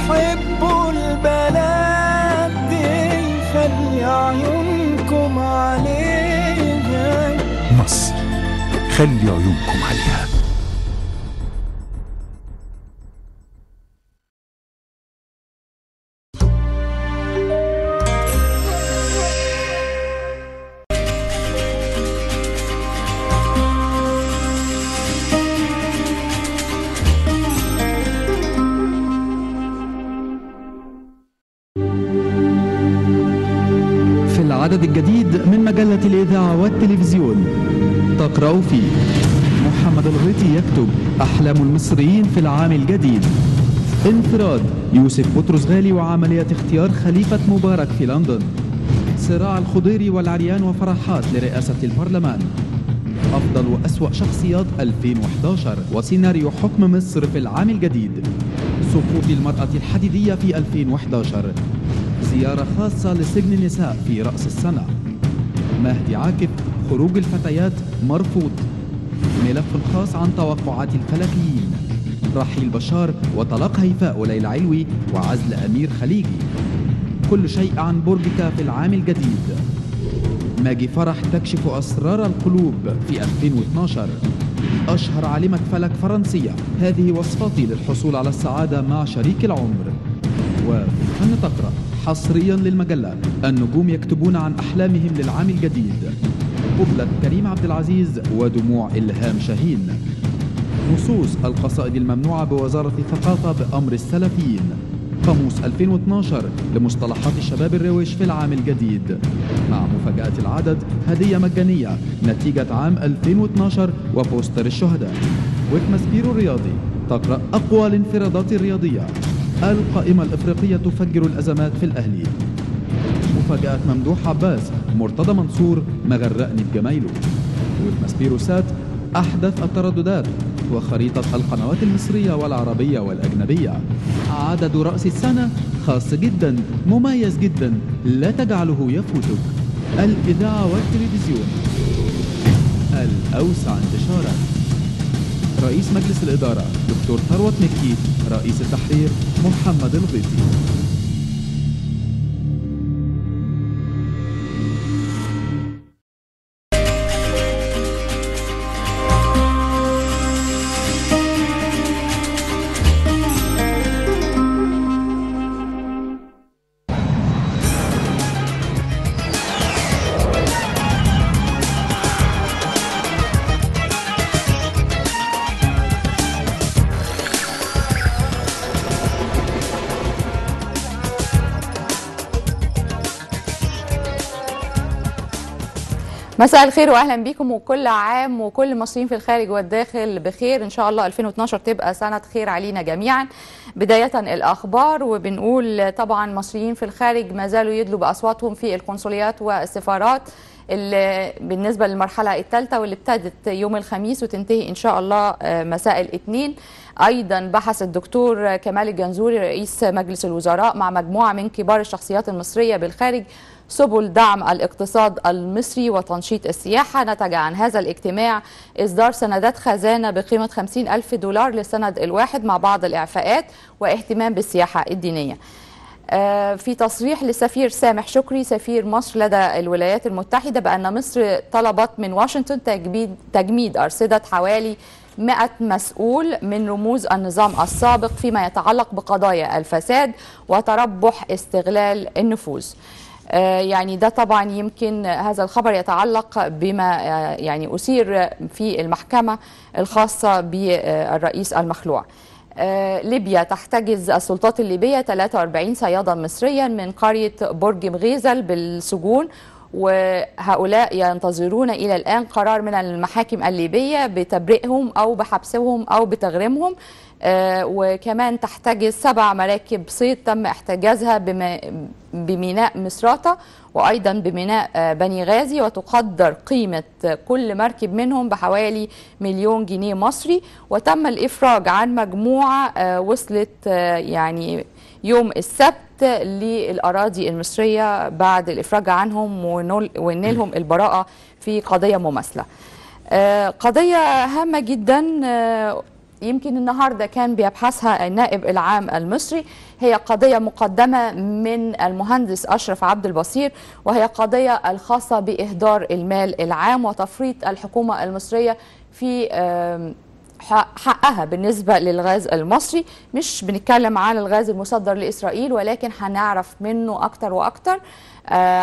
بتحبوا البلد دي خلي عيونكم عليها. مصر خلي عيونكم عليها. العدد الجديد من مجلة الإذاعة والتلفزيون تقرأ فيه: محمد الغيطي يكتب أحلام المصريين في العام الجديد. انفراد يوسف بطرس غالي وعملية اختيار خليفة مبارك في لندن. صراع الخضيري والعريان وفرحات لرئاسة البرلمان. أفضل وأسوأ شخصيات 2011 وسيناريو حكم مصر في العام الجديد. سقوط المرأة الحديدية في 2011. زيارة خاصة لسجن النساء في رأس السنة. مهدي عاكف خروج الفتيات مرفوض. ملف خاص عن توقعات الفلكيين. رحيل بشار وطلاق هيفاء وليلى علوي وعزل أمير خليجي. كل شيء عن برجك في العام الجديد. ماجي فرح تكشف أسرار القلوب في 2012. أشهر عالمة فلك فرنسية، هذه وصفاتي للحصول على السعادة مع شريك العمر. وفن تقرأ حصريا للمجلة، النجوم يكتبون عن أحلامهم للعام الجديد. قبلة كريم عبد العزيز ودموع إلهام شاهين. نصوص القصائد الممنوعة بوزارة الثقافة بأمر السلفيين. قاموس 2012 لمصطلحات الشباب الروش في العام الجديد، مع مفاجأة العدد، هدية مجانية، نتيجة عام 2012 وبوستر الشهداء. وكمسبيرو الرياضي تقرأ أقوى الانفرادات الرياضية. القائمة الإفريقية تفجر الأزمات في الأهلي. مفاجأة ممدوح عباس، مرتضى منصور مغرقني بجمايله. وكمسبيرو سات أحدث الترددات وخريطة القنوات المصرية والعربية والأجنبية. عدد رأس السنة خاص جدا، مميز جدا، لا تجعله يفوتك. الإذاعة والتلفزيون الأوسع انتشارا. رئيس مجلس الإدارة دكتور ثروت مكي. رئيس التحرير محمد الغيطي. مساء الخير واهلا بيكم، وكل عام وكل المصريين في الخارج والداخل بخير. ان شاء الله 2012 تبقى سنة خير علينا جميعا. بداية الاخبار، وبنقول طبعا مصريين في الخارج ما زالوا يدلوا باصواتهم في القنصليات والسفارات اللي بالنسبة للمرحلة الثالثة واللي ابتدت يوم الخميس وتنتهي ان شاء الله مساء الاثنين. ايضا بحث الدكتور كمال الجنزوري رئيس مجلس الوزراء مع مجموعة من كبار الشخصيات المصرية بالخارج سبل دعم الاقتصاد المصري وتنشيط السياحة. نتج عن هذا الاجتماع إصدار سندات خزانة بقيمة 50,000 دولار للسند الواحد مع بعض الإعفاءات واهتمام بالسياحة الدينية. في تصريح للسفير سامح شكري سفير مصر لدى الولايات المتحدة بأن مصر طلبت من واشنطن تجميد أرصدة حوالي 100 مسؤول من رموز النظام السابق فيما يتعلق بقضايا الفساد وتربح استغلال النفوذ. يعني ده طبعا يمكن هذا الخبر يتعلق بما يعني أثير في المحكمة الخاصة بالرئيس المخلوع. ليبيا تحتجز السلطات الليبية 43 صيادا مصريا من قرية برج مغيزل بالسجون، وهؤلاء ينتظرون إلى الآن قرار من المحاكم الليبية بتبرئهم أو بحبسهم أو بتغريمهم. وكمان تحتجز 7 مراكب صيد تم احتجازها بميناء مصراتة وأيضا بميناء بني غازي، وتقدر قيمة كل مركب منهم بحوالي 1,000,000 جنيه مصري. وتم الإفراج عن مجموعة وصلت يعني يوم السبت للأراضي المصرية بعد الإفراج عنهم ونيلهم البراءة في قضية مماثلة. قضية هامة جدا يمكن النهارده كان بيبحثها النائب العام المصري. هي قضية مقدمة من المهندس أشرف عبد البصير، وهي قضية الخاصة بإهدار المال العام وتفريط الحكومة المصرية في حقها بالنسبة للغاز المصري. مش بنتكلم عن الغاز المصدر لإسرائيل، ولكن هنعرف منه أكتر وأكتر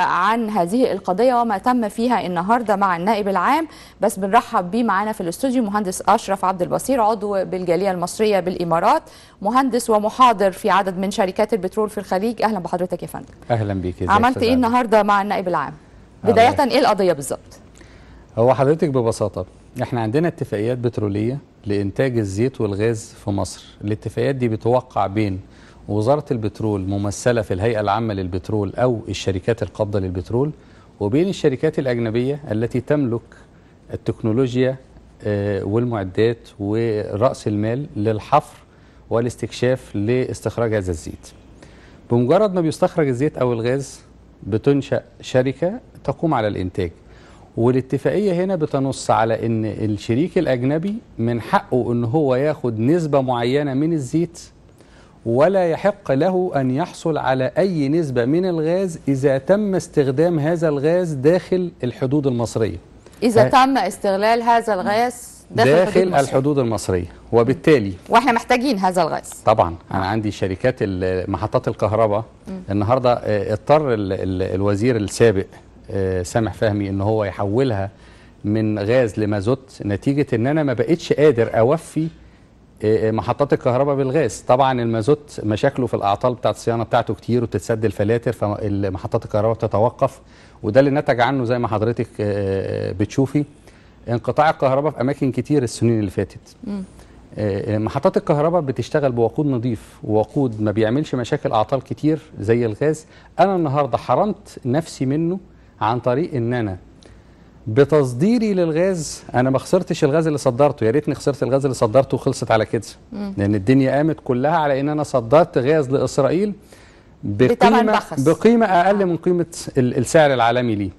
عن هذه القضية وما تم فيها النهاردة مع النائب العام. بس بنرحب بيه معنا في الاستوديو مهندس أشرف عبد البصير، عضو بالجالية المصرية بالإمارات، مهندس ومحاضر في عدد من شركات البترول في الخليج. أهلا بحضرتك يا فندم. أهلا بيك. عملت إيه النهاردة مع النائب العام؟ بداية إيه القضية بالظبط؟ هو حضرتك ببساطة احنا عندنا اتفاقيات بترولية لإنتاج الزيت والغاز في مصر. الاتفاقيات دي بتوقع بين وزارة البترول ممثلة في الهيئة العامة للبترول أو الشركات القابضة للبترول، وبين الشركات الأجنبية التي تملك التكنولوجيا والمعدات ورأس المال للحفر والاستكشاف لاستخراج هذا الزيت. بمجرد ما بيستخرج الزيت أو الغاز بتنشأ شركة تقوم على الإنتاج، والاتفاقية هنا بتنص على ان الشريك الاجنبي من حقه ان هو ياخد نسبة معينة من الزيت، ولا يحق له ان يحصل على اي نسبة من الغاز اذا تم استخدام هذا الغاز داخل الحدود المصرية. اذا تم استغلال هذا الغاز داخل الحدود المصرية، وبالتالي واحنا محتاجين هذا الغاز طبعا. انا عندي شركات محطات الكهرباء النهاردة اضطر الوزير السابق سامح فهمي ان هو يحولها من غاز لمازوت، نتيجة ان انا ما بقتش قادر اوفي محطات الكهرباء بالغاز. طبعا المازوت مشاكله في الاعطال بتاعت الصيانة بتاعته كتير وتتسد الفلاتر، فمحطات الكهرباء بتتوقف، وده اللي نتج عنه زي ما حضرتك بتشوفي انقطاع الكهرباء في اماكن كتير السنين اللي فاتت. محطات الكهرباء بتشتغل بوقود نظيف، ووقود ما بيعملش مشاكل اعطال كتير زي الغاز. انا النهارده حرمت نفسي منه عن طريق ان انا بتصديري للغاز انا ما خسرتش الغاز اللي صدرته، يا ريتني خسرت الغاز اللي صدرته وخلصت بقى كده، لان الدنيا قامت كلها على ان انا صدرت غاز لاسرائيل بقيمه اقل من قيمه السعر العالمي ليه.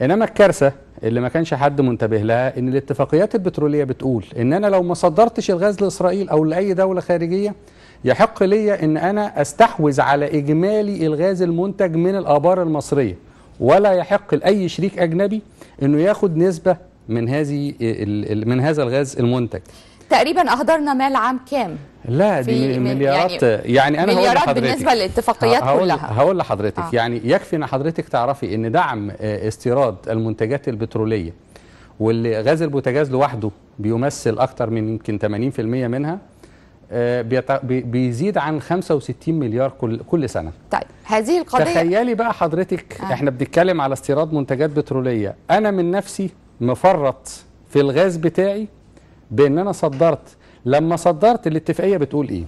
انما الكارثه اللي ما كانش حد منتبه لها ان الاتفاقيات البتروليه بتقول ان انا لو ما صدرتش الغاز لاسرائيل او لاي دوله خارجيه يحق لي ان انا استحوذ على اجمالي الغاز المنتج من الابار المصريه، ولا يحق لاي شريك اجنبي انه ياخد نسبه من هذا الغاز المنتج. تقريبا اهدرنا مال عام كام؟ لا دي مليارات. يعني انا مليارات بالنسبه للاتفاقيات كلها. هقول لحضرتك يعني يكفي ان حضرتك تعرفي ان دعم استيراد المنتجات البتروليه، واللي غاز البوتاجاز لوحده بيمثل اكتر من يمكن 80% منها، بيزيد عن 65 مليار كل سنة. طيب هذه القضية تخيلي بقى حضرتك احنا بنتكلم على استيراد منتجات بترولية، انا من نفسي مفرط في الغاز بتاعي بان انا صدرت. لما صدرت الاتفاقية بتقول ايه؟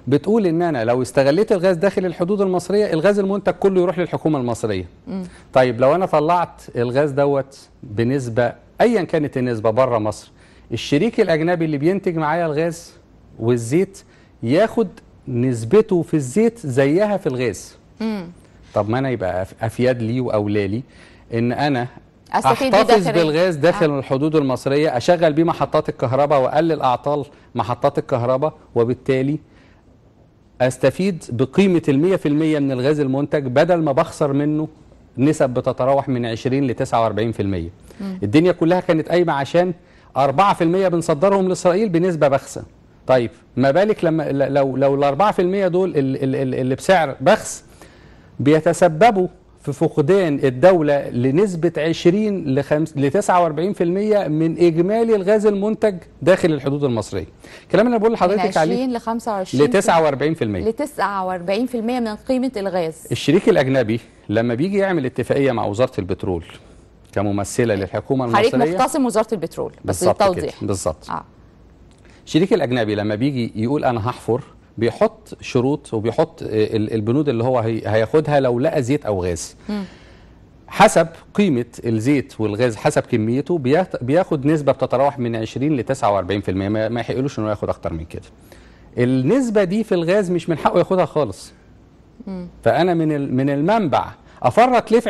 بتقول ان انا لو استغليت الغاز داخل الحدود المصرية الغاز المنتج كله يروح للحكومة المصرية. طيب لو انا طلعت الغاز دوت بنسبة ايا كانت النسبة بره مصر، الشريك الاجنبي اللي بينتج معايا الغاز والزيت ياخد نسبته في الزيت زيها في الغاز. طب ما انا يبقى افيد لي واولى لي ان انا احتفظ بالغاز داخل الحدود المصريه، اشغل بيه محطات الكهرباء واقلل اعطال محطات الكهرباء، وبالتالي استفيد بقيمه 100% من الغاز المنتج بدل ما بخسر منه نسب بتتراوح من 20 ل 49%. الدنيا كلها كانت قايمه عشان 4% بنصدرهم لاسرائيل بنسبه بخسه. طيب ما بالك لما لو ال 4% دول اللي بسعر بخس بيتسببوا في فقدان الدولة لنسبة 20 ل 49% من إجمالي الغاز المنتج داخل الحدود المصرية. الكلام اللي أنا بقول لحضرتك عليه من 20 ل 49% ل 49% من قيمة الغاز. الشريك الأجنبي لما بيجي يعمل اتفاقية مع وزارة البترول كممثلة للحكومة المصرية، حضرتك مختصم وزارة البترول بس للتوضيح. بالظبط. الشريك الأجنبي لما بيجي يقول أنا هحفر بيحط شروط وبيحط البنود اللي هو هياخدها لو لقى زيت أو غاز. حسب قيمة الزيت والغاز حسب كميته بياخد نسبة بتتراوح من 20 ل 49%. ما يحقلوش انه ياخد اكتر من كده. النسبة دي في الغاز مش من حقه ياخدها خالص. فأنا من المنبع أفرط ليه في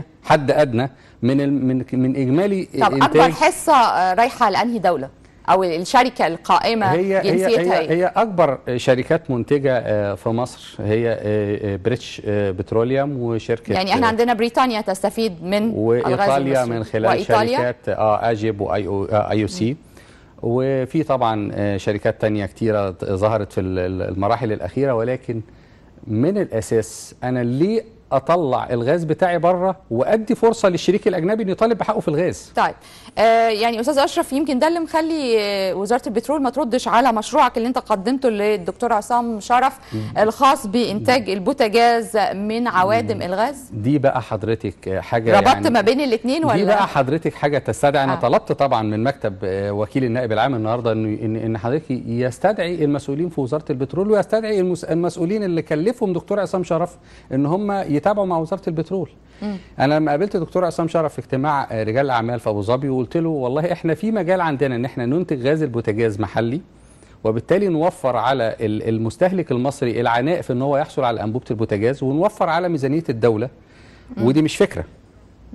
20% حد أدنى من إجمالي طب إنتاج. أكبر حصة رايحة لأنهي دولة؟ او الشركه القائمه جنسيتها ايه؟ هي اكبر شركات منتجه في مصر هي بريتش بتروليوم وشركه، يعني احنا عندنا بريطانيا تستفيد من وايطاليا من خلال شركات اجيب واي او سي، وفي طبعا شركات تانية كتيرة ظهرت في المراحل الأخيرة. ولكن من الأساس أنا ليه أطلع الغاز بتاعي بره وأدي فرصة للشريك الأجنبي إنه يطالب بحقه في الغاز؟ طيب يعني أستاذ أشرف، يمكن ده اللي مخلي وزارة البترول ما تردش على مشروعك اللي أنت قدمته للدكتور عصام شرف الخاص بإنتاج البوتاجاز من عوادم الغاز. دي بقى حضرتك حاجة ربطت يعني ما بين الاثنين ولا؟ دي بقى حضرتك حاجة تستدعي. أنا طلبت طبعا من مكتب وكيل النائب العام النهاردة إن حضرتك يستدعي المسؤولين في وزارة البترول ويستدعي المسؤولين اللي كلفهم دكتور عصام شرف إن هم يتابعوا مع وزارة البترول. أنا لما قابلت دكتور عصام شرف في اجتماع رجال الأعمال في أبو ظبي وقلت له والله إحنا في مجال عندنا إن إحنا ننتج غاز البوتاجاز محلي، وبالتالي نوفر على المستهلك المصري العناء في إن هو يحصل على أنبوبة البوتاجاز، ونوفر على ميزانية الدولة. ودي مش فكرة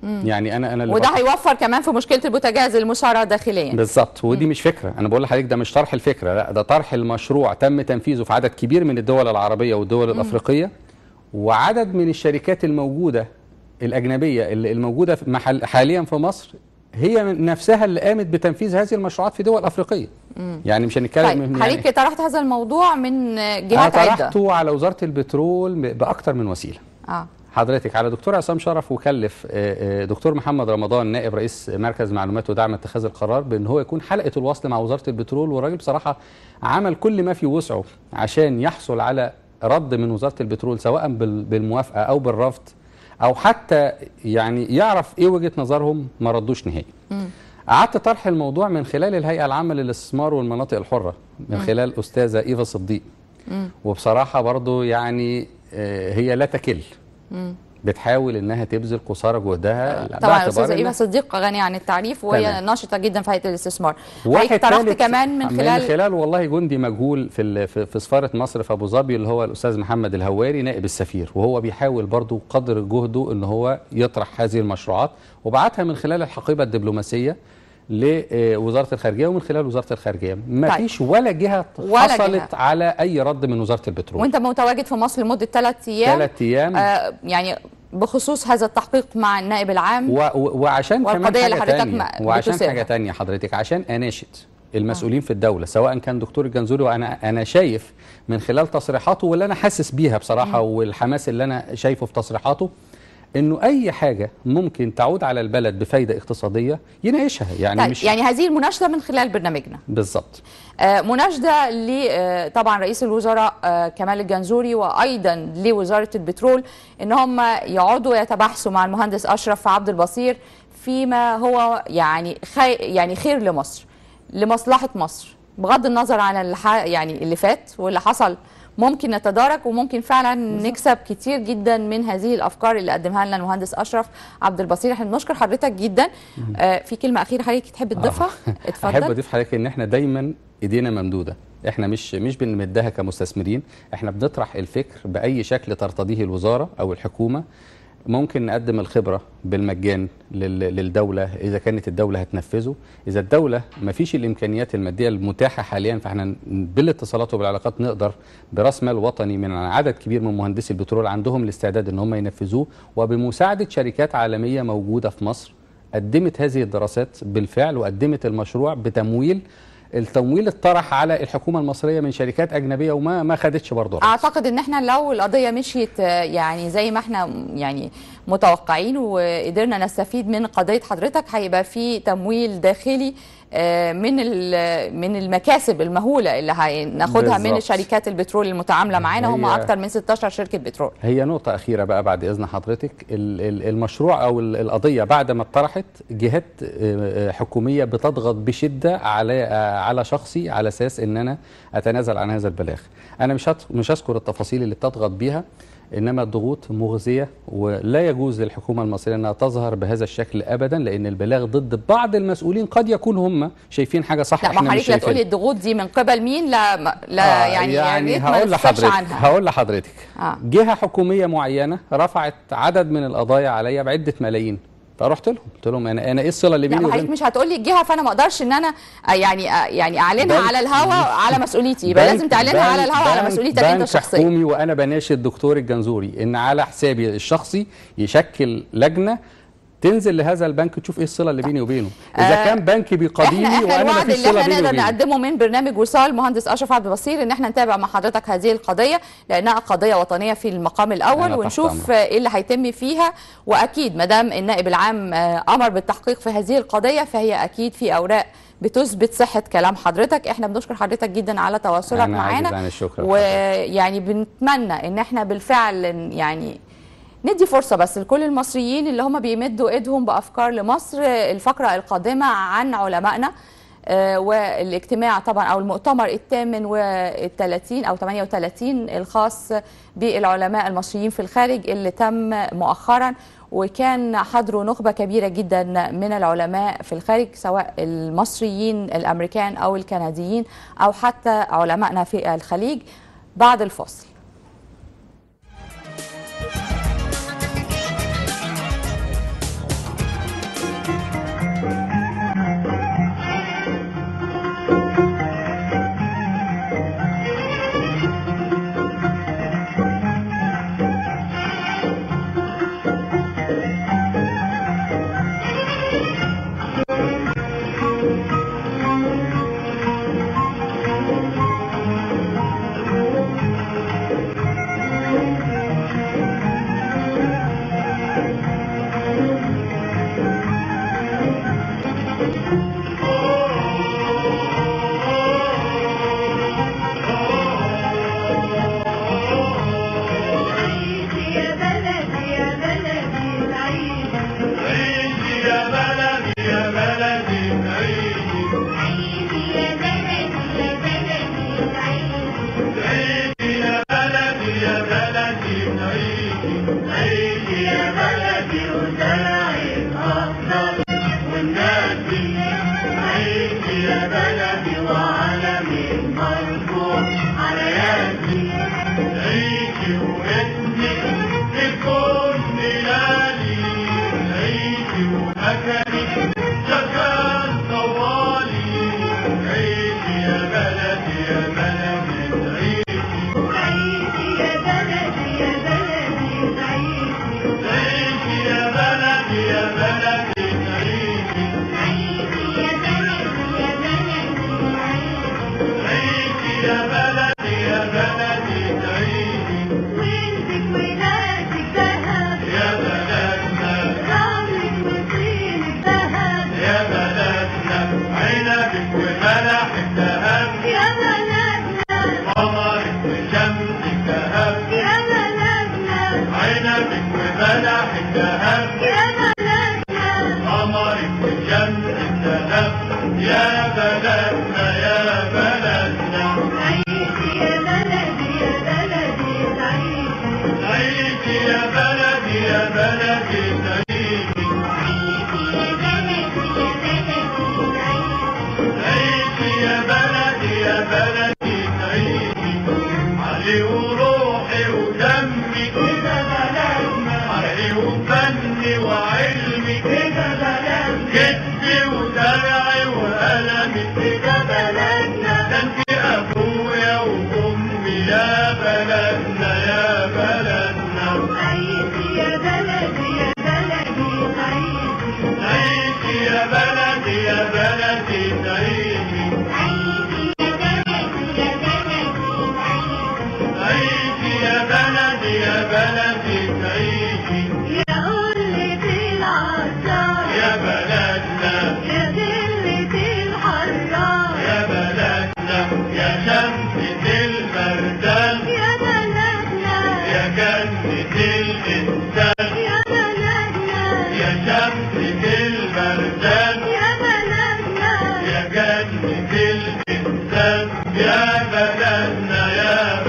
يعني أنا وده هيوفر كمان في مشكلة البوتاجاز المسعرة داخليا. بالظبط. ودي مش فكرة، أنا بقول لحضرتك ده مش طرح الفكرة، لا ده طرح المشروع تم تنفيذه في عدد كبير من الدول العربية والدول الأفريقية، وعدد من الشركات الموجودة الأجنبية الموجودة حاليا في مصر هي نفسها اللي قامت بتنفيذ هذه المشروعات في دول أفريقية. يعني مش هنتكلم طيب حضرتك طرحت هذا الموضوع من جهات عدة؟ طرحته على وزارة البترول بأكتر من وسيلة. حضرتك على دكتور عصام شرف، وكلف دكتور محمد رمضان نائب رئيس مركز معلومات ودعم اتخاذ القرار بأن هو يكون حلقة الوصل مع وزارة البترول، والراجل بصراحة عمل كل ما في وسعه عشان يحصل على رد من وزارة البترول سواء بالموافقة أو بالرفض، أو حتى يعني يعرف إيه وجهة نظرهم. ما ردوش نهائي. قعدت طرح الموضوع من خلال الهيئة العامة للاستثمار والمناطق الحرة من خلال أستاذة إيفا صديق، وبصراحة برضو يعني هي لا تكل، بتحاول انها تبذل قصارى جهدها. طبعا الاستاذه ايفا صديق غنيه عن التعريف، وهي ناشطه جدا في هيئه الاستثمار. طرحت كمان من خلال والله جندي مجهول في سفاره مصر في ابو ظبي اللي هو الاستاذ محمد الهواري نائب السفير، وهو بيحاول برضو قدر جهده ان هو يطرح هذه المشروعات، وبعتها من خلال الحقيبه الدبلوماسيه لوزاره الخارجيه، ومن خلال وزاره الخارجيه ما فيش ولا جهه حصلت على اي رد من وزاره البترول. وانت متواجد في مصر لمده 3 ايام. 3 ايام يعني بخصوص هذا التحقيق مع النائب العام وعشان كمان حاجه حاجه ثانيه حضرتك، عشان اناشد المسؤولين في الدوله سواء كان دكتور الجنزوري، وانا شايف من خلال تصريحاته واللي انا حاسس بيها بصراحه والحماس اللي انا شايفه في تصريحاته، انه اي حاجه ممكن تعود على البلد بفايده اقتصاديه يناقشها. يعني طيب مش يعني هذه المناشده من خلال برنامجنا بالظبط. مناشده ل طبعا رئيس الوزراء كمال الجنزوري، وايضا لوزاره البترول، ان هم يقعدوا يتباحثوا مع المهندس اشرف عبد البصير فيما هو يعني خير لمصر، لمصلحه مصر، بغض النظر عن يعني اللي فات واللي حصل. ممكن نتدارك وممكن فعلا نكسب كتير جدا من هذه الافكار اللي قدمها لنا المهندس اشرف عبد البصير. احنا بنشكر حضرتك جدا. في كلمه اخيره حضرتك تحب تضيفها؟ اتفضل. احب اضيف حضرتك ان احنا دايما ايدينا ممدوده، احنا مش بنمدها كمستثمرين، احنا بنطرح الفكر باي شكل ترتضيه الوزاره او الحكومه. ممكن نقدم الخبرة بالمجان للدولة إذا كانت الدولة هتنفذه. إذا الدولة ما فيش الإمكانيات المادية المتاحة حاليا، فإحنا بالاتصالات وبالعلاقات نقدر برأس مال وطني من عدد كبير من مهندسي البترول عندهم الاستعداد إن هم ينفذوه، وبمساعدة شركات عالمية موجودة في مصر قدمت هذه الدراسات بالفعل وقدمت المشروع بتمويل. التمويل اتطرح على الحكومه المصريه من شركات اجنبيه وما خدتش برضه. اعتقد ان احنا لو القضيه مشيت يعني زي ما احنا يعني متوقعين وقدرنا نستفيد من قضيه حضرتك، هيبقى في تمويل داخلي من المكاسب المهوله اللي هناخدها من شركات البترول المتعامله معانا. هم اكثر من 16 شركه بترول. هي نقطه اخيره بقى بعد اذن حضرتك، المشروع او القضيه بعد ما اتطرحت جهات حكوميه بتضغط بشده على شخصي على اساس ان انا اتنازل عن هذا البلاغ. انا مش هذكر التفاصيل اللي بتضغط بيها، انما الضغوط مغزيه ولا يجوز للحكومه المصريه انها تظهر بهذا الشكل ابدا، لان البلاغ ضد بعض المسؤولين قد يكون هم شايفين حاجه صح احنا مش شايفينها. لا، ما حضرتك تقولي الضغوط دي من قبل مين؟ لا يعني هقول لحضرتك جهه حكوميه معينه رفعت عدد من القضايا عليا بعده ملايين فرحت لهم قلت لهم انا ايه الصله اللي بيني وبينهم؟ لا، مش هتقول لي الجهه، فانا ما اقدرش ان انا يعني اعلنها على الهواء على مسؤوليتي، يبقى لازم تعلنها على الهواء على مسؤوليتك انت الشخصيه. حكومي، وانا بناشد الدكتور الجنزوري ان على حسابي الشخصي يشكل لجنه تنزل لهذا البنك تشوف ايه الصله اللي بيني وبينه، اذا كان بنك بيقاضيني وانا ما فيش صله بيني وبينه. اللي احنا نقدر نقدمه من برنامج وصال مهندس اشرف عبد البصير ان احنا نتابع مع حضرتك هذه القضيه، لانها قضيه وطنيه في المقام الاول، ونشوف ايه اللي هيتم فيها. واكيد ما دام النائب العام امر بالتحقيق في هذه القضيه، فهي اكيد في اوراق بتثبت صحه كلام حضرتك. احنا بنشكر حضرتك جدا على تواصلك معانا، ويعني بنتمنى ان احنا بالفعل يعني ندي فرصة بس لكل المصريين اللي هم بيمدوا ايدهم بأفكار لمصر. الفقرة القادمة عن علمائنا، والاجتماع طبعا أو المؤتمر الثامن والثلاثين أو 38 الخاص بالعلماء المصريين في الخارج اللي تم مؤخرا، وكان حضروا نخبة كبيرة جدا من العلماء في الخارج، سواء المصريين الأمريكان أو الكنديين أو حتى علمائنا في الخليج. بعد الفاصل. يا بلدنا يا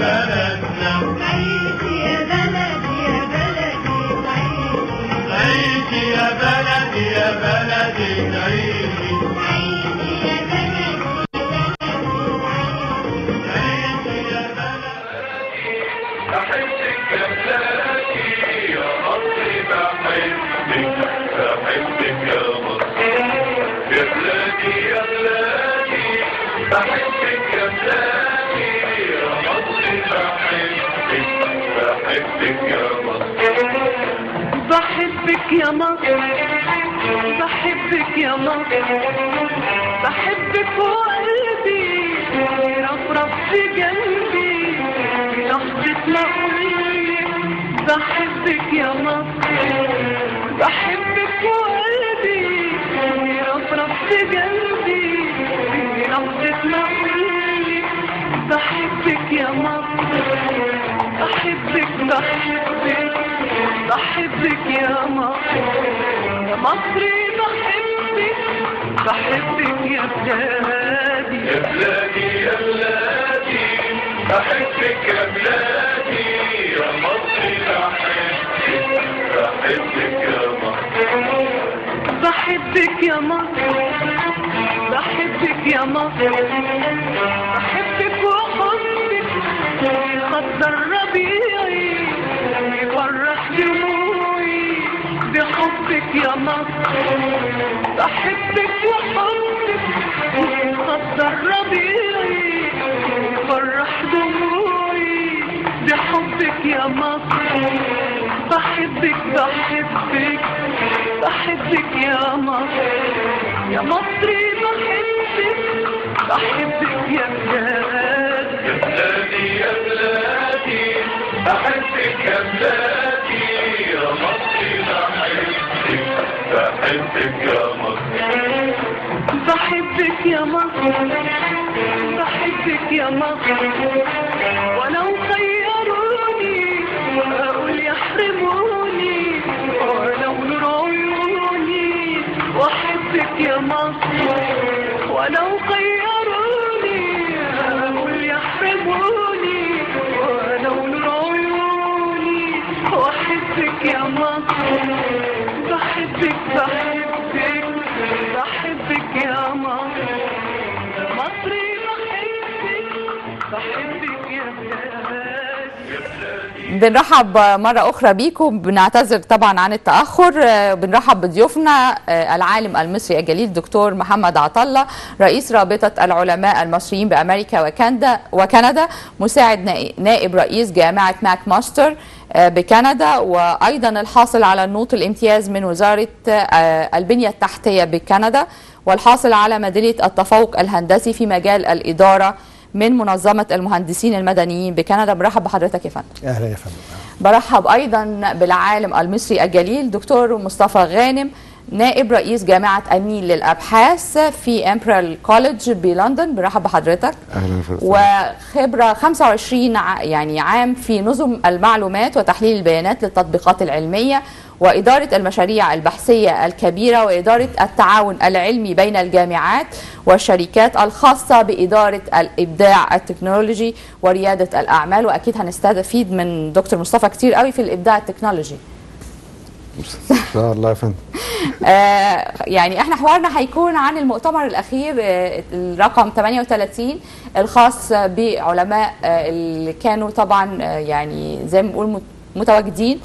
بلدنا عيش يا بلدي يا بحبك يا بلادي يا مصر بحبك بحبك يا مصر يا بلادي يا بلادي بحبك يا بلادي يا مصر بحبك يا مصر بحبك يا مصر بحبك يا مصر بحبك وقلبي يرفرف في قلبي لحظة ما أقولك بحبك يا مصر بحبك وقلبي يرفرف في قلبي لحظة ما أقولك بحبك يا مصر بحبك بحبك بحبك يا مصر يا مصري بحبك بحبك يا بلادي يا بلادي يا بلادي بحبك يا بلادي يا مصري بحبك يا مصر بحبك يا مصر بحبك يا مصر بحبك وحبك يخضر ربيعي يفرح دموعي بحبك يا مصر بحبك وحبك يخضر ربيعي يفرح دموعي بحبك يا مصر بحبك بحبك بحبك يا مصر يا مصري بحبك بحبك يا بلادي يا بلادي يا بلادي بحبك يا بلادي يا مصري بحبك يا مصر بحبك يا مصر بحبك يا مصر ولو خيروني أقول يحرموني ولو نور عيوني وأحبك يا مصر ولو خيروني أقول يحرموني ولو نور عيوني وأحبك يا مصر بحبك بحبك بحبك يا مصر يا مصري بحبك بحبك يا بلادي. بنرحب مرة أخرى بيكم، بنعتذر طبعا عن التأخر. بنرحب بضيوفنا العالم المصري الجليل دكتور محمد عطلة رئيس رابطة العلماء المصريين بأمريكا وكندا، مساعد نائب رئيس جامعة ماك ماستر بكندا، وأيضا الحاصل على النوط الامتياز من وزارة البنية التحتية بكندا، والحاصل على ميدالية التفوق الهندسي في مجال الإدارة من منظمة المهندسين المدنيين بكندا. برحب بحضرتك يا فندم. أهلا يا فندم. برحب أيضا بالعالم المصري الجليل دكتور مصطفى غانم نائب رئيس جامعة النيل للأبحاث في إمبريال كوليدج بلندن. برحب بحضرتك. أهلا فندم. وخبرة 25 يعني عام في نظم المعلومات وتحليل البيانات للتطبيقات العلمية وإدارة المشاريع البحثية الكبيرة وإدارة التعاون العلمي بين الجامعات والشركات الخاصة بإدارة الإبداع التكنولوجي وريادة الأعمال. وأكيد هنستفيد من دكتور مصطفى كتير قوي في الإبداع التكنولوجي ان شاء الله يا فندم. يعني احنا حوارنا هيكون عن المؤتمر الأخير الرقم 38 الخاص بعلماء اللي كانوا طبعا يعني زي ما بنقول متواجدين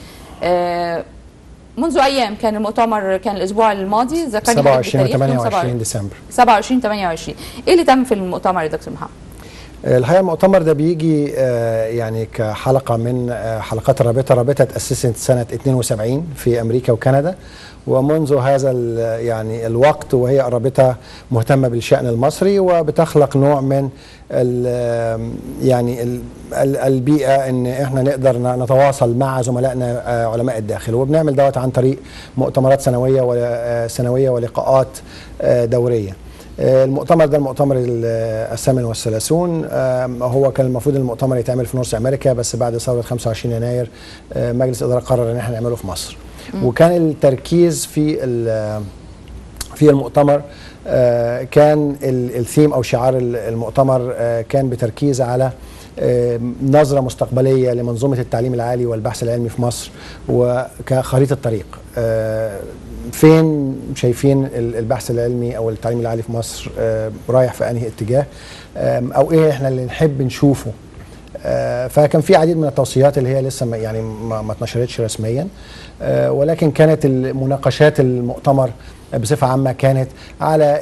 منذ ايام. كان المؤتمر كان الاسبوع الماضي، ذكرني 27 و 28 ديسمبر. 27 28. ايه اللي تم في المؤتمر يا دكتور محمد؟ الحقيقه المؤتمر ده بيجي يعني كحلقه من حلقات الرابطه. الرابطه اتاسست سنه 72 في امريكا وكندا، ومنذ هذا يعني الوقت وهي الرابطه مهتمه بالشأن المصري وبتخلق نوع من يعني البيئه ان احنا نقدر نتواصل مع زملائنا علماء الداخل، وبنعمل دوت عن طريق مؤتمرات سنويه ولقاءات دوريه. المؤتمر ده المؤتمر الثامن والثلاثون. هو كان المفروض المؤتمر يتعمل في نورث امريكا، بس بعد ثوره 25 يناير مجلس الاداره قرر ان احنا نعمله في مصر. وكان التركيز في المؤتمر كان الثيم او شعار المؤتمر كان بتركيز على نظرة مستقبلية لمنظومة التعليم العالي والبحث العلمي في مصر وكخريطة طريق. فين شايفين البحث العلمي او التعليم العالي في مصر رايح في انهي اتجاه، او ايه احنا اللي نحب نشوفه فكان في عديد من التوصيات اللي هي لسه يعني ما اتنشرتش رسميا، ولكن كانت مناقشات المؤتمر بصفة عامة كانت على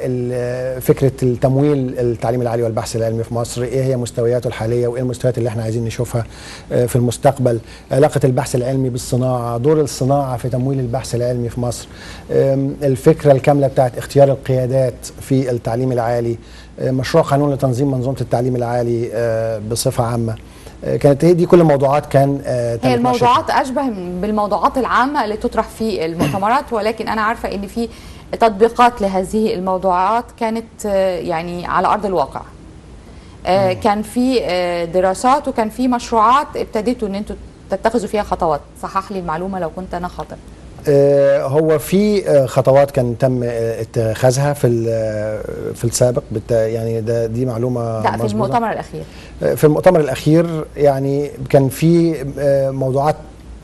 فكرة التمويل التعليم العالي والبحث العلمي في مصر، ايه هي مستوياته الحالية وايه المستويات اللي احنا عايزين نشوفها في المستقبل، علاقة البحث العلمي بالصناعة، دور الصناعة في تمويل البحث العلمي في مصر، الفكرة الكاملة بتاعت اختيار القيادات في التعليم العالي، مشروع قانون لتنظيم منظومة التعليم العالي بصفة عامة. كانت هي دي كل الموضوعات كان هي الموضوعات أشبه بالموضوعات العامة اللي تطرح في المؤتمرات، ولكن أنا عارفة إن في تطبيقات لهذه الموضوعات كانت يعني على أرض الواقع. كان في دراسات وكان في مشروعات ابتديتوا ان انتوا تتخذوا فيها خطوات. صحح لي المعلومة لو كنت أنا خاطئ. هو في خطوات كان تم اتخاذها في السابق، يعني دي معلومة لا، في المؤتمر الأخير. في المؤتمر الأخير يعني كان في موضوعات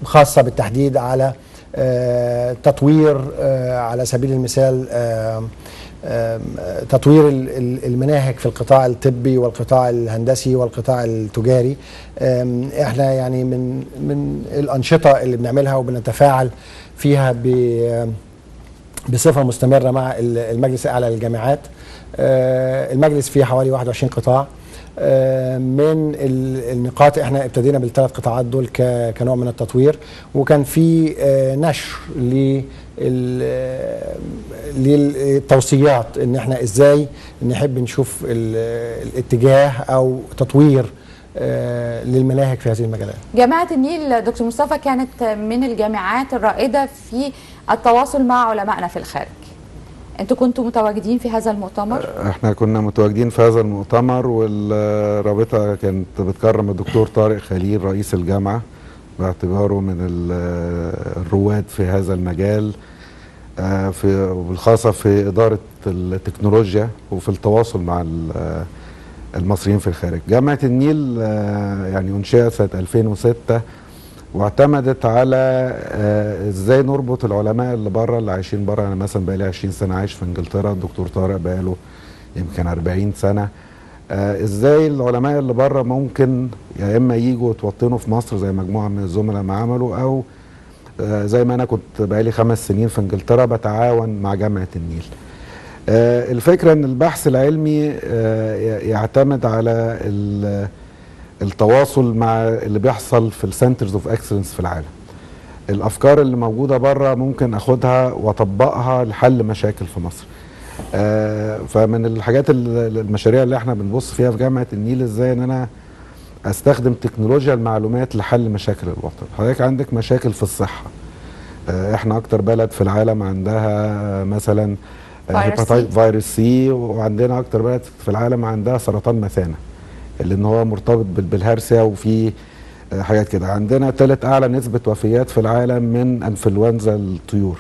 خاصة بالتحديد على تطوير، على سبيل المثال تطوير المناهج في القطاع الطبي والقطاع الهندسي والقطاع التجاري. احنا يعني من الأنشطة اللي بنعملها وبنتفاعل فيها بصفة مستمرة مع المجلس الأعلى للجامعات. المجلس فيه حوالي 21 قطاع. من النقاط احنا ابتدينا بالثلاث قطاعات دول كنوع من التطوير، وكان في نشر للتوصيات ان احنا ازاي نحب نشوف الاتجاه او تطوير للمناهج في هذه المجالات. جامعة النيل دكتور مصطفى كانت من الجامعات الرائدة في التواصل مع علمائنا في الخارج. انتوا كنتوا متواجدين في هذا المؤتمر؟ احنا كنا متواجدين في هذا المؤتمر، والرابطة كانت بتكرم الدكتور طارق خليل رئيس الجامعة باعتباره من الرواد في هذا المجال، بالخاصة في إدارة التكنولوجيا وفي التواصل مع المصريين في الخارج. جامعة النيل يعني انشئت سنة 2006 واعتمدت على ازاي نربط العلماء اللي بره اللي عايشين بره. انا مثلا بقالي 20 سنه عايش في انجلترا، الدكتور طارق بقاله يمكن 40 سنه. ازاي العلماء اللي بره ممكن يا اما ييجوا يتوطنوا في مصر زي مجموعه من الزملاء ما عملوا، او زي ما انا كنت بقالي 5 سنين في انجلترا بتعاون مع جامعه النيل. الفكره ان البحث العلمي يعتمد على التواصل مع اللي بيحصل في السنترز اوف اكسلنس في العالم. الافكار اللي موجوده بره ممكن اخدها واطبقها لحل مشاكل في مصر. فمن الحاجات المشاريع اللي احنا بنبص فيها في جامعه النيل ازاي ان انا استخدم تكنولوجيا المعلومات لحل مشاكل الوطن. حضرتك عندك مشاكل في الصحه، احنا اكتر بلد في العالم عندها مثلا فيروس سي، وعندنا اكتر بلد في العالم عندها سرطان مثانه اللي ان هو مرتبط بالهرسه، وفي حاجات كده. عندنا ثالث اعلى نسبه وفيات في العالم من انفلونزا الطيور.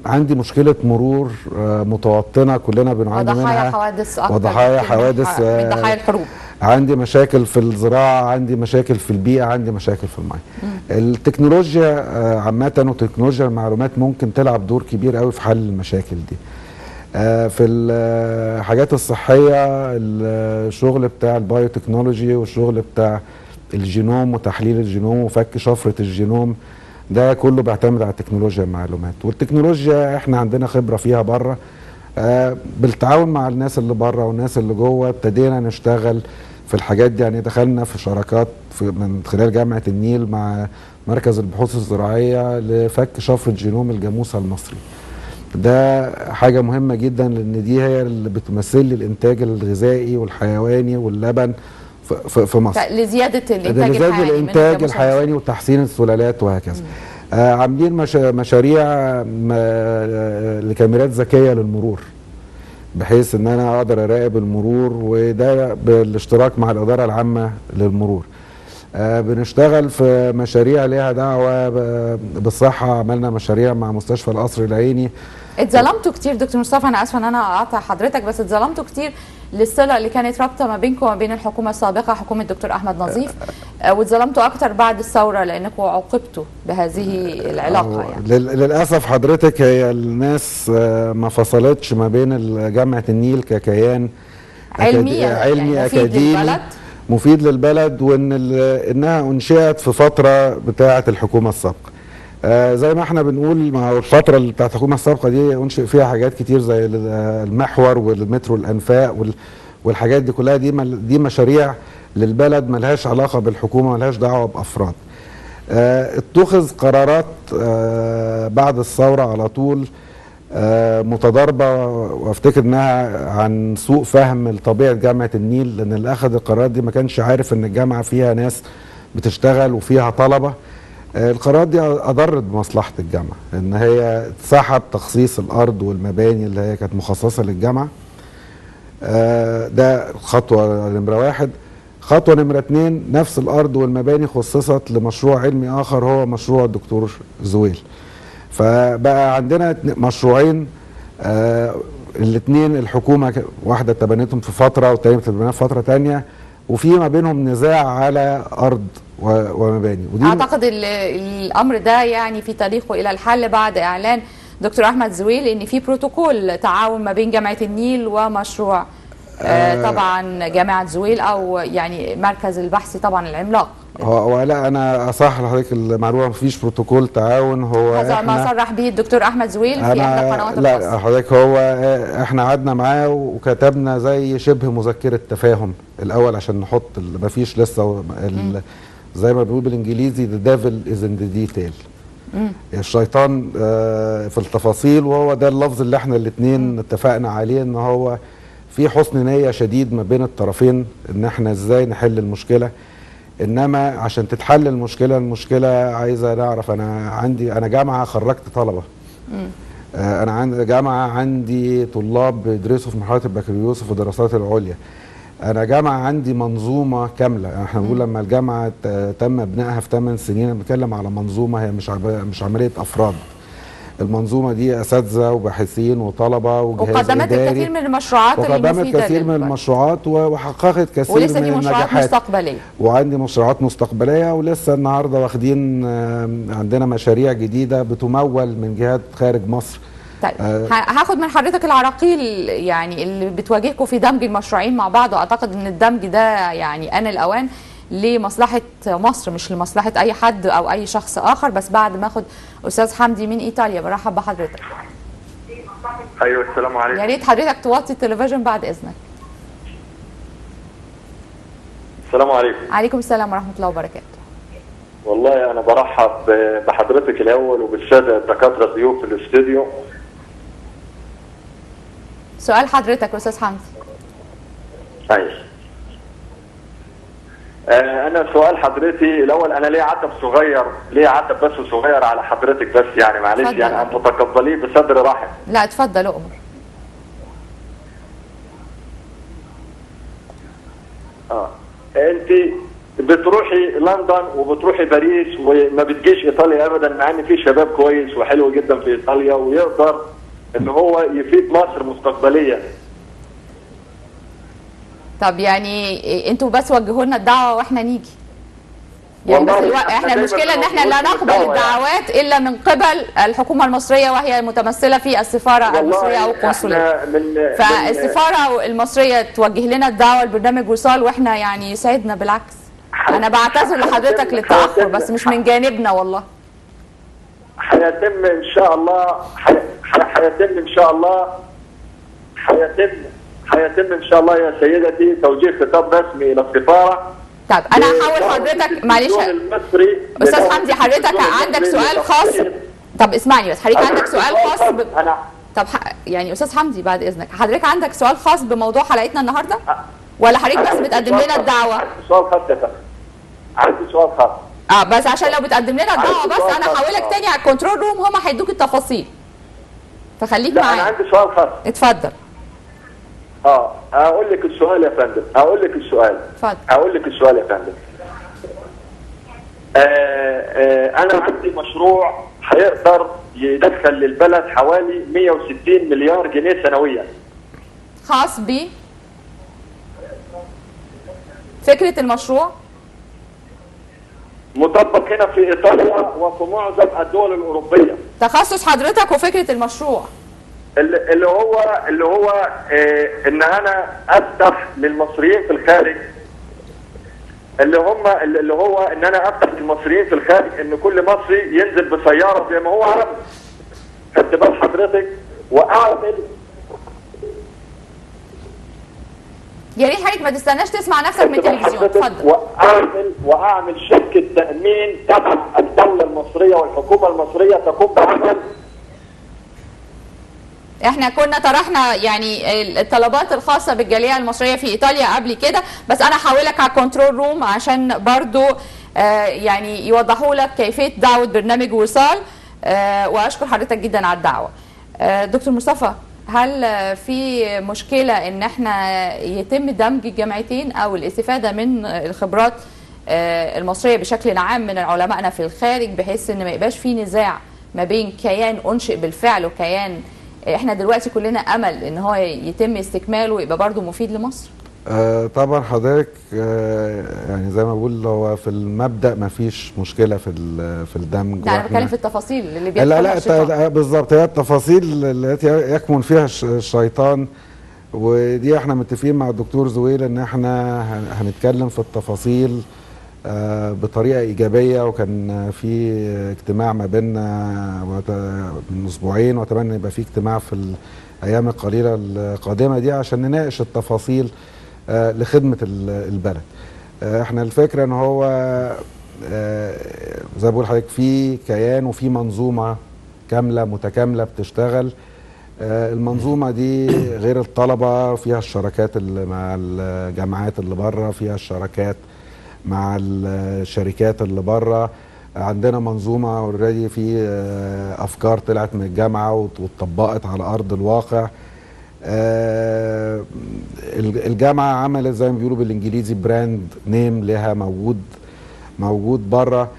عندي مشكله مرور متوطنه كلنا بنعاني منها، وضحايا حوادث اكتر، وضحايا حوادث من ضحايا الحروب. عندي مشاكل في الزراعه، عندي مشاكل في البيئه، عندي مشاكل في الميه. التكنولوجيا عامه وتكنولوجيا المعلومات ممكن تلعب دور كبير قوي في حل المشاكل دي. في الحاجات الصحية الشغل بتاع البايوتكنولوجي والشغل بتاع الجينوم وتحليل الجينوم وفك شفرة الجينوم، ده كله بيعتمد على تكنولوجيا المعلومات. والتكنولوجيا احنا عندنا خبرة فيها بره. بالتعاون مع الناس اللي بره والناس اللي جوه ابتدينا نشتغل في الحاجات دي. يعني دخلنا في شراكات من خلال جامعة النيل مع مركز البحوث الزراعية لفك شفرة جينوم الجاموسة المصري. ده حاجة مهمة جدا لأن دي هي اللي بتمثل لي الإنتاج الغذائي والحيواني واللبن في مصر. لزيادة الإنتاج الحيواني وتحسين السلالات وهكذا. عاملين مشاريع لكاميرات ذكية للمرور، بحيث ان انا اقدر اراقب المرور، وده بالاشتراك مع الإدارة العامة للمرور. بنشتغل في مشاريع ليها دعوة بالصحة. عملنا مشاريع مع مستشفى القصر العيني. اتظلمتوا كتير دكتور مصطفى، انا اسفه ان انا اقاطع حضرتك، بس اتظلمتوا كتير للصله اللي كانت رابطه ما بينكم وما بين الحكومه السابقه، حكومه الدكتور احمد نظيف، واتظلمتوا اكتر بعد الثوره لانكم عوقبتوا بهذه العلاقه. يعني للاسف حضرتك هي الناس ما فصلتش ما بين جامعه النيل ككيان علمي يعني أكاديمي مفيد للبلد، وان انها انشئت في فتره بتاعه الحكومه السابقه. زي ما احنا بنقول مع الفتره اللي بتاعت الحكومه السابقه دي انشئ فيها حاجات كتير زي المحور والمترو الانفاق والحاجات دي كلها. دي مشاريع للبلد ملهاش علاقه بالحكومه، ملهاش دعوه بافراد. اتخذ قرارات بعد الثوره على طول متضاربه، وافتكر انها عن سوء فهم لطبيعه جامعه النيل، لان اللي اخذ القرارات دي ما كانش عارف ان الجامعه فيها ناس بتشتغل وفيها طلبه. القرارات دي اضرت بمصلحه الجامعه، ان هي اتسحب تخصيص الارض والمباني اللي هي كانت مخصصه للجامعه. ده خطوه نمره واحد. خطوه نمره اتنين، نفس الارض والمباني خصصت لمشروع علمي اخر هو مشروع الدكتور زويل. فبقى عندنا مشروعين، الاثنين الحكومه واحده تبنتهم في فتره والثانيه بتبنيها في فتره ثانيه، وفي ما بينهم نزاع على ارض ومباني. ودي اعتقد الامر ده يعني في طريقه الى الحل بعد اعلان دكتور احمد زويل ان في بروتوكول تعاون ما بين جامعه النيل ومشروع طبعا جامعه زويل او يعني مركز البحث طبعا العملاق. هو لا، انا اصح لحضرتك المعلومه، مفيش بروتوكول تعاون. هو هذا ما صرح به الدكتور احمد زويل في احدى القنوات الخاصه. لا حضرتك، هو احنا قعدنا معاه وكتبنا زي شبه مذكره تفاهم الاول عشان نحط مفيش لسه زي ما بيقول بالانجليزي the devil is in the detail. الشيطان في التفاصيل، وهو ده اللفظ اللي احنا الاثنين اتفقنا عليه، ان هو في حسن نيه شديد ما بين الطرفين ان احنا ازاي نحل المشكله. انما عشان تتحل المشكله عايزه نعرف، انا جامعه خرجت طلبه، انا عندي جامعه عندي طلاب بيدرسوا في مرحله البكالوريوس وفي الدراسات العليا، انا جامعه عندي منظومه كامله. احنا بنقول لما الجامعه تم بنائها في 8 سنين بنتكلم على منظومه، هي مش عمليه افراد. المنظومه دي اساتذه وباحثين وطلبه وجهاز وقدمت الكثير من المشروعات وقدمت كثير من المشروعات وحققت كثير من النجاحات، ولسه في مشروعات مستقبليه، وعندي مشروعات مستقبليه، ولسه النهارده واخدين عندنا مشاريع جديده بتمول من جهات خارج مصر. طيب هاخد من حضرتك العراقيل يعني اللي بتواجهكم في دمج المشروعين مع بعض، واعتقد ان الدمج ده يعني آن الأوان لمصلحة مصر مش لمصلحة أي حد أو أي شخص آخر. بس بعد ما أخد أستاذ حمدي من إيطاليا، برحب بحضرتك. أيوة السلام عليكم. يا ريت حضرتك توطي التلفزيون بعد إذنك. السلام عليكم. عليكم السلام ورحمة الله وبركاته. والله أنا برحب بحضرتك الأول وبالسادة الدكاترة ضيوف في الاستوديو. سؤال حضرتك أستاذ حمدي. أيوة. أنا سؤال حضرتي الأول، أنا ليه عتب صغير، بس صغير على حضرتك بس يعني معلش يعني أن تتقبليه بصدر رحب. لا اتفضل أؤمر. أنت بتروحي لندن وبتروحي باريس وما بتجيش إيطاليا أبدا، مع إن في شباب كويس وحلو جدا في إيطاليا ويقدر إن هو يفيد مصر مستقبليا. طب يعني انتوا بس وجهوا لنا الدعوه واحنا نيجي. يعني بس احنا المشكله ان احنا لا نقبل الدعوات الا من قبل الحكومه المصريه، وهي متمثله في السفاره المصريه او القنصليه. فالسفاره المصريه توجه لنا الدعوه لبرنامج وصال، واحنا يعني يسعدنا بالعكس. انا بعتذر لحضرتك للتاخر بس مش من جانبنا والله. هيتم ان شاء الله، هيتم ان شاء الله، هيتم ان شاء الله يا سيدتي توجيه خطاب رسمي الى السفاره. طب انا هحاول حضرتك معلش استاذ حمدي، حضرتك عندك سؤال خاص. طب اسمعني بس، حضرتك عندك سؤال خاص طب يعني استاذ حمدي بعد اذنك، حضرتك عندك سؤال خاص بموضوع حلقتنا النهارده ولا حضرتك بس بتقدم لنا الدعوه؟ عندي سؤال خاص يا فندم، عندي سؤال خاص. بس عشان لو بتقدم لنا الدعوه بس انا هحولك تاني على الكنترول روم، هم هيدوك التفاصيل، فخليك معايا. انا عندي سؤال خاص. اتفضل. هقول لك السؤال يا فندم، هقول لك السؤال يا فندم. انا عندي مشروع هيقدر يدخل للبلد حوالي 160 مليار جنيه سنويا، خاص ب فكرة المشروع مطبق هنا في ايطاليا وفي معظم الدول الاوروبيه. تخصص حضرتك وفكرة المشروع اللي هو ان انا افتح للمصريين في الخارج اللي هو ان انا افتح المصريين في الخارج ان كل مصري ينزل بسياره زي ما هو عمل. خدت بال حضرتك؟ واعمل يا ريت حضرتك ما تستناش تسمع نفسك من التلفزيون، اتفضل. واعمل شركه تامين تبع الدوله المصريه والحكومه المصريه تقوم بعمل. احنا كنا طرحنا يعني الطلبات الخاصه بالجاليه المصريه في ايطاليا قبل كده، بس انا هحولك على الكنترول روم عشان برضو يعني يوضحوا لك كيفيه دعوه برنامج وصال، واشكر حضرتك جدا على الدعوه. دكتور مصطفى، هل في مشكله ان احنا يتم دمج الجامعتين او الاستفاده من الخبرات المصريه بشكل عام من علمائنا في الخارج، بحيث ان ما يبقاش في نزاع ما بين كيان انشئ بالفعل وكيان احنا دلوقتي كلنا امل ان هو يتم استكماله ويبقى برضه مفيد لمصر؟ طبعا حضرتك يعني زي ما بقول هو في المبدأ ما فيش مشكلة في الدمج. لا انا بتكلم في التفاصيل اللي بيدخل. لا بالظبط، هي التفاصيل التي يكمن فيها الشيطان، ودي احنا متفقين مع الدكتور زويل ان احنا هنتكلم في التفاصيل بطريقه ايجابيه، وكان في اجتماع ما بيننا من اسبوعين، واتمنى يبقى في اجتماع في الايام القليله القادمه دي عشان نناقش التفاصيل لخدمه البلد. احنا الفكره ان هو زي ما بقول لحضرتك في كيان وفي منظومه كامله متكامله بتشتغل. المنظومه دي غير الطلبه، فيها الشراكات اللي مع الجامعات اللي بره، فيها الشراكات مع الشركات اللي بره. عندنا منظومه اوريدي في افكار طلعت من الجامعه واتطبقت على ارض الواقع. الجامعه عملت زي ما بيقولوا بالانجليزي براند نيم لها موجود بره.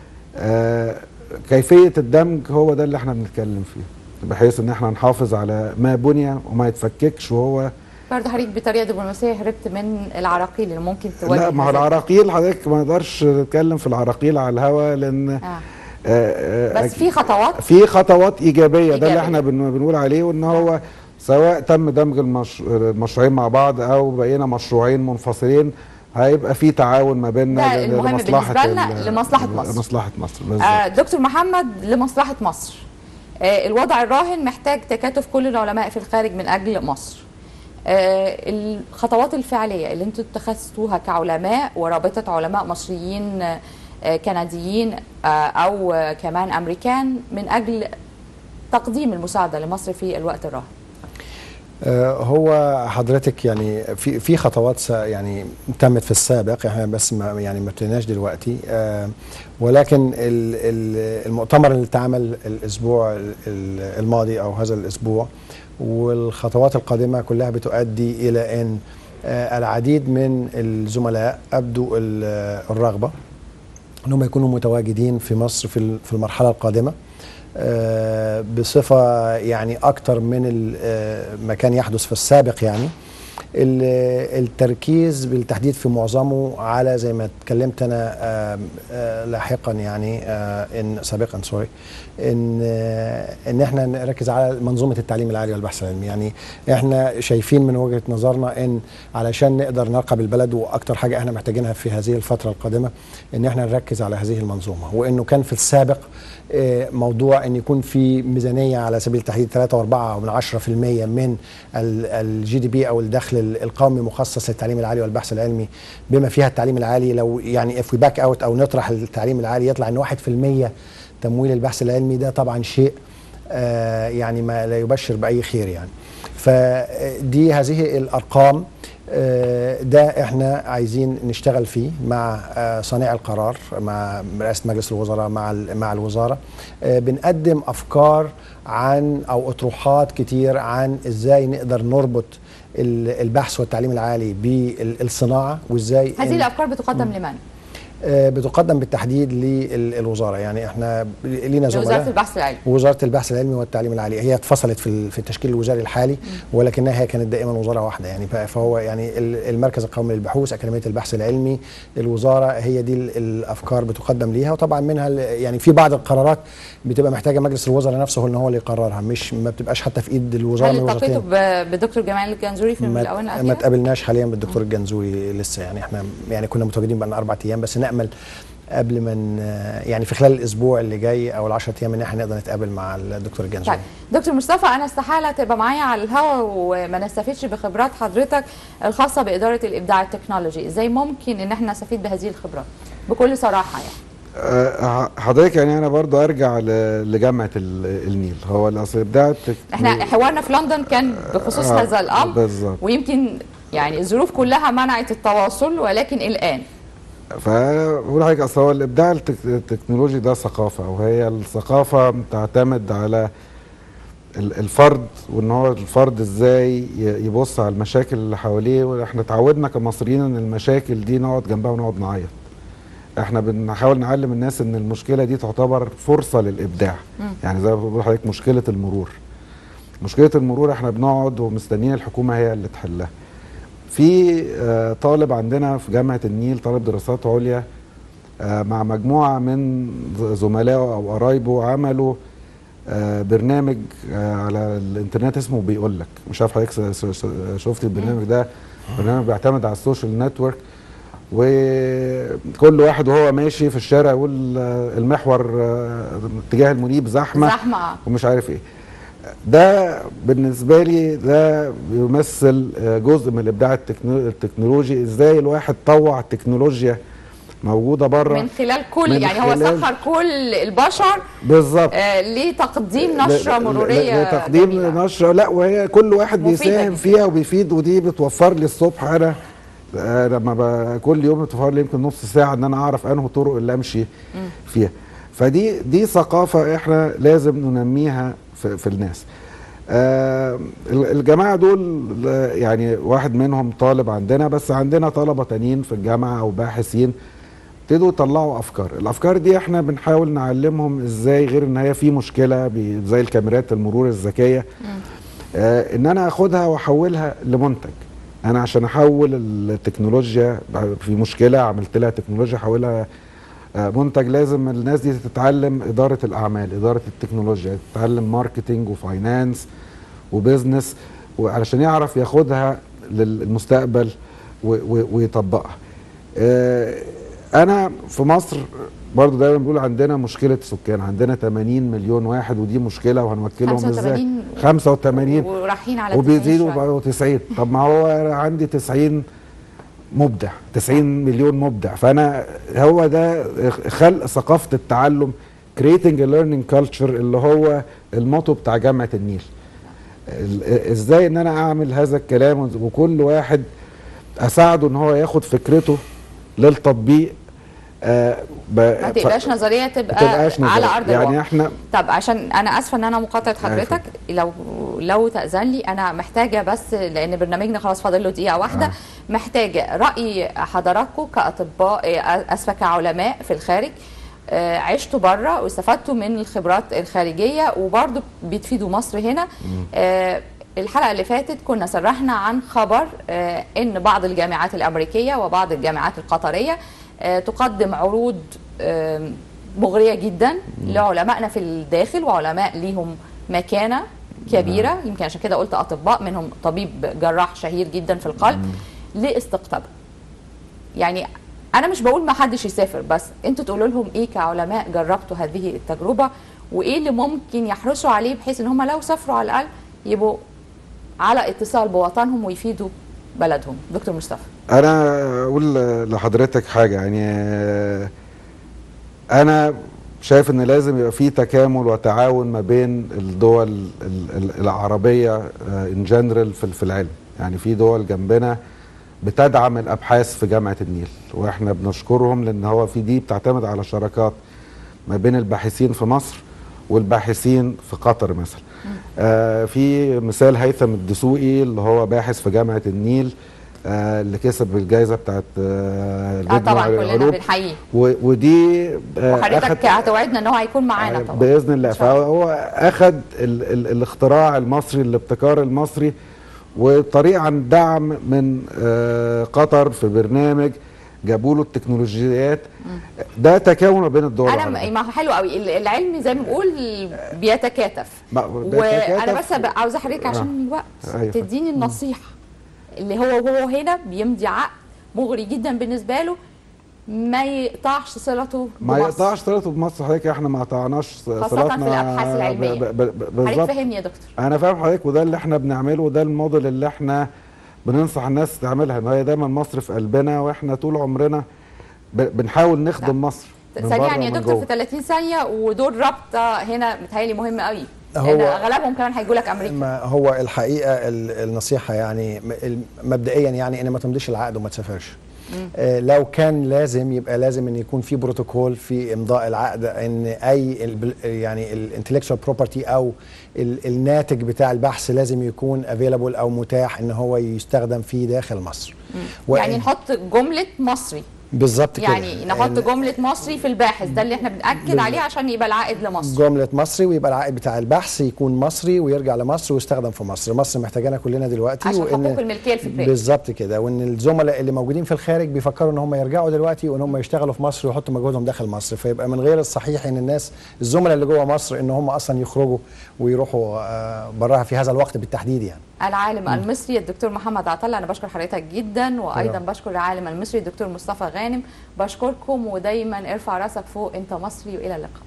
كيفيه الدمج هو ده اللي احنا بنتكلم فيه، بحيث ان احنا نحافظ على ما بني وما يتفككش. وهو برضه حضرتك بطريقه دبلوماسيه هربت من العراقيل اللي ممكن تواجه. لا، ما هو العراقيل حضرتك ما نقدرش نتكلم في العراقيل على الهوا، لان بس في خطوات ايجابيه. ده اللي احنا بنقول عليه، وان هو سواء تم دمج المشروعين مع بعض او بقينا مشروعين منفصلين، هيبقى في تعاون ما بيننا لمصلحه مصر. لمصلحه مصر. دكتور محمد، لمصلحه مصر. الوضع الراهن محتاج تكاتف كل العلماء في الخارج من اجل مصر. الخطوات الفعليه اللي انتم اتخذتوها كعلماء ورابطه علماء مصريين كنديين او كمان امريكان من اجل تقديم المساعده لمصر في الوقت الراهن. هو حضرتك يعني في خطوات يعني تمت في السابق، احنا بس ما ابتديناش دلوقتي. ولكن المؤتمر اللي اتعمل الاسبوع الماضي او هذا الاسبوع والخطوات القادمه كلها بتؤدي الى ان العديد من الزملاء ابدوا الرغبه انهم يكونوا متواجدين في مصر في المرحله القادمه بصفه يعني اكتر من ما كان يحدث في السابق. يعني التركيز بالتحديد في معظمه على زي ما اتكلمت انا لاحقا يعني سابقا سوري ان احنا نركز على منظومه التعليم العالي والبحث العلمي. يعني احنا شايفين من وجهه نظرنا ان علشان نقدر نرقب البلد، واكتر حاجه احنا محتاجينها في هذه الفتره القادمه ان احنا نركز على هذه المنظومه. وانه كان في السابق موضوع ان يكون في ميزانيه على سبيل التحديد 3.4% من الجي دي بي او الدخل القومي مخصص للتعليم العالي والبحث العلمي، بما فيها التعليم العالي. لو يعني if we back out او نطرح التعليم العالي يطلع ان 1% تمويل البحث العلمي. ده طبعا شيء يعني ما لا يبشر باي خير يعني. فدي هذه الارقام ده احنا عايزين نشتغل فيه مع صانع القرار، مع رئاسة مجلس الوزراء، مع الوزارة. بنقدم افكار عن او اطروحات كتير عن ازاي نقدر نربط البحث والتعليم العالي بالصناعة، وازاي هذه الافكار بتقدم لمن؟ بتقدم بالتحديد للوزاره. يعني احنا لينا زملاء وزاره البحث العلمي، وزاره البحث العلمي والتعليم العالي، هي اتفصلت في التشكيل الوزاري الحالي، ولكنها هي كانت دائما وزاره واحده. يعني فهو يعني المركز القومي للبحوث، اكاديميه البحث العلمي، الوزاره، هي دي الافكار بتقدم ليها. وطبعا منها يعني في بعض القرارات بتبقى محتاجه مجلس الوزراء نفسه ان هو اللي يقررها، مش ما بتبقاش حتى في ايد الوزاره. هل التقيتوا بدكتور جمال الجنزوري في الاونه الاخيره؟ ما تقابلناش حاليا بالدكتور الجنزوري لسه. يعني احنا يعني كنا متواجدين بقى 4 ايام، بس نامل قبل ما يعني في خلال الاسبوع اللي جاي او ال10 ايام ان احنا نقدر نتقابل مع الدكتور الجنزوري. طيب دكتور مصطفى، انا استحاله تبقى معايا على الهواء وما نستفيدش بخبرات حضرتك الخاصه باداره الابداع التكنولوجي. ازاي ممكن ان احنا نستفيد بهذه الخبرات بكل صراحه يعني؟ حضرتك يعني انا برضو ارجع لجامعه النيل. هو الاصل ابداع احنا حوارنا في لندن كان بخصوص هذا الامر بالزبط. ويمكن يعني الظروف كلها منعت التواصل، ولكن الان فبقول لحضرتك اصل هو الابداع التكنولوجي ده ثقافه، وهي الثقافه بتعتمد على الفرد، وان هو الفرد ازاي يبص على المشاكل اللي حواليه. واحنا اتعودنا كمصريين ان المشاكل دي نقعد جنبها ونقعد نعيط. احنا بنحاول نعلم الناس ان المشكله دي تعتبر فرصه للابداع. يعني زي ما بقول لحضرتك مشكله المرور احنا بنقعد ومستنيين الحكومه هي اللي تحلها. في طالب عندنا في جامعه النيل، طالب دراسات عليا، مع مجموعه من زملائه او قرايبه عملوا برنامج على الانترنت اسمه بيقول لك. مش عارف حضرتك شفت البرنامج ده؟ برنامج بيعتمد على السوشيال نتورك، وكل واحد وهو ماشي في الشارع يقول المحور اتجاه المنيب زحمه ومش عارف ايه. ده بالنسبه لي ده بيمثل جزء من الابداع التكنولوجي. ازاي الواحد طوع التكنولوجيا موجوده بره من خلال كل يعني هو سخر كل البشر بالظبط لتقديم نشره مروريه لتقديم نشره. لا، وهي كل واحد بيساهم فيها وبيفيد، ودي بتوفر لي الصبح انا لما كل يوم بتوفر لي يمكن نص ساعه ان انا اعرف انه طرق اللي امشي فيها. فدي ثقافه احنا لازم ننميها في الناس. الجماعه دول يعني واحد منهم طالب عندنا، بس عندنا طلبه تانيين في الجامعه او باحثين ابتدوا يطلعوا افكار. الافكار دي احنا بنحاول نعلمهم ازاي، غير ان هي في مشكله زي الكاميرات المرور الذكيه، ان انا اخدها واحولها لمنتج. انا عشان احول التكنولوجيا في مشكله عملت لها تكنولوجيا احولها منتج، لازم الناس دي تتعلم اداره الاعمال، اداره التكنولوجيا، تتعلم ماركتينج وفاينانس وبزنس، وعلشان يعرف ياخدها للمستقبل ويطبقها. انا في مصر برضو دايما بنقول عندنا مشكله سكان، عندنا 80 مليون واحد، ودي مشكله وهنوكلهم ازاي؟ 85 ورايحين على وبيزيدوا بقوا 90. طب ما هو انا عندي 90 مبدع، 90 مليون مبدع. فانا هو ده خلق ثقافه التعلم، creating a learning culture، اللي هو الموتو بتاع جامعه النيل. ازاي ان انا اعمل هذا الكلام وكل واحد اساعده ان هو ياخد فكرته للتطبيق. ما تبقاش نظريه، تبقى على ارض الواقع. يعني احنا طب عشان انا اسفه ان انا مقاطعه حضرتك، لو تاذن لي انا محتاجه بس لان برنامجنا خلاص فاضل له دقيقه واحده. محتاجه راي حضراتكم كاطباء، اسفه كعلماء في الخارج، عشتوا بره واستفدتوا من الخبرات الخارجيه وبرضه بتفيدوا مصر هنا. الحلقه اللي فاتت كنا سرحنا عن خبر ان بعض الجامعات الامريكيه وبعض الجامعات القطريه تقدم عروض مغريه جدا لعلمائنا في الداخل، وعلماء ليهم مكانه كبيره، يمكن عشان كده قلت اطباء، منهم طبيب جراح شهير جدا في القلب، لاستقطاب. يعني انا مش بقول ما حدش يسافر، بس انتوا تقولوا لهم ايه كعلماء جربتوا هذه التجربه، وايه اللي ممكن يحرصوا عليه بحيث ان هم لو سافروا على الاقل يبقوا على اتصال بوطنهم ويفيدوا بلدهم. دكتور مصطفى، انا اقول لحضرتك حاجه، يعني انا شايف ان لازم يبقى في تكامل وتعاون ما بين الدول العربيه ان جنرال في العلم. يعني في دول جنبنا بتدعم الابحاث في جامعه النيل، واحنا بنشكرهم لان هو في دي بتعتمد على شراكات ما بين الباحثين في مصر والباحثين في قطر مثلا. في مثال هيثم الدسوقي اللي هو باحث في جامعه النيل، اللي كسب الجائزه بتاعت طبعا كلنا بنحييه. ودي وحضرتك هتوعدنا ان هو هيكون معانا طبعا باذن الله. فهو اخذ الاختراع المصري، الابتكار المصري، وطريقه عن دعم من قطر في برنامج جابوا له التكنولوجيات. ده تكامل بين الدول. ما هو حلو قوي العلم زي ما بنقول بيتكاتف. وانا بس عاوزه حضرتك عشان الوقت تديني النصيحه اللي هو هنا بيمضي عقد مغري جدا بالنسبه له ما يقطعش صلته بمصر. ما يقطعش صلته بمصر. حضرتك احنا ما قطعناش صلاتنا خاصة في الابحاث العلميه. حضرتك فهمني يا دكتور. انا فاهم حضرتك، وده اللي احنا بنعمله، وده الموديل اللي احنا بننصح الناس تعملها. ان هي دايما مصر في قلبنا، واحنا طول عمرنا بنحاول نخدم مصر. سريعا يا دكتور في 30 ثانيه، ودور رابطه هنا متهيألي مهم قوي. لأن اغلبهم كمان هيجوا لك امريكا. ما هو الحقيقه النصيحه يعني مبدئيا يعني ان ما تمضيش العقد وما تسافرش. لو كان لازم يبقى لازم ان يكون في بروتوكول في امضاء العقد، ان اي يعني الانتلكشوال بروبرتي او الناتج بتاع البحث لازم يكون افيلابل او متاح ان هو يستخدم فيه داخل مصر. يعني نحط جمله مصري بالظبط كده، يعني نحط جمله مصري في الباحث، ده اللي احنا بنأكد عليه عشان يبقى العائد لمصر. جمله مصري، ويبقى العائد بتاع البحث يكون مصري ويرجع لمصر ويستخدم في مصر. مصر محتاجانا كلنا دلوقتي، عشان حقوق الملكيه الفكريه. بالظبط كده. وان الزملاء اللي موجودين في الخارج بيفكروا ان هم يرجعوا دلوقتي وان هم يشتغلوا في مصر ويحطوا مجهودهم داخل مصر. فيبقى من غير الصحيح ان الزملاء اللي جوه مصر ان هم اصلا يخرجوا ويروحوا براها في هذا الوقت بالتحديد. يعني العالم المصري الدكتور محمد عطله، انا بشكر حضرتك جدا، وايضا بشكر العالم المصري الدكتور مصطفى غانم. بشكركم، ودايما ارفع راسك فوق، انت مصري، والى اللقاء.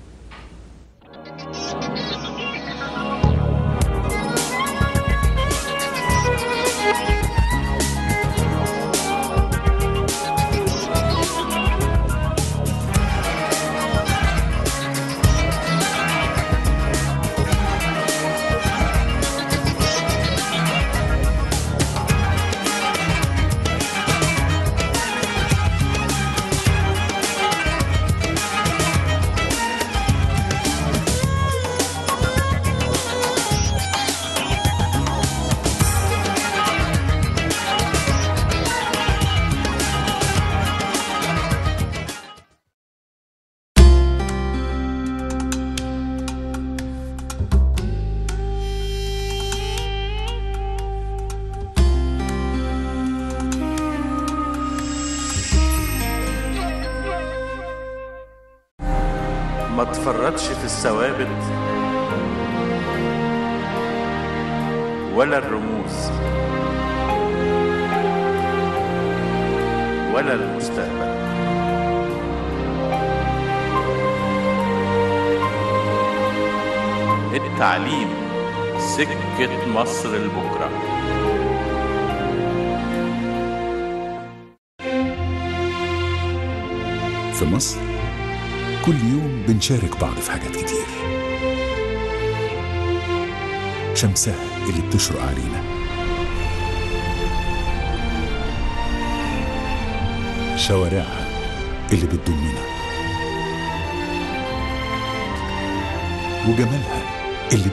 ما تفرطش في الثوابت ولا الرموز ولا المستقبل. التعليم سكة مصر لبكرة. في مصر كل يوم بنشارك بعض في حاجات كتير. شمسها اللي بتشرق علينا، شوارعها اللي بتضمنا، وجمالها اللي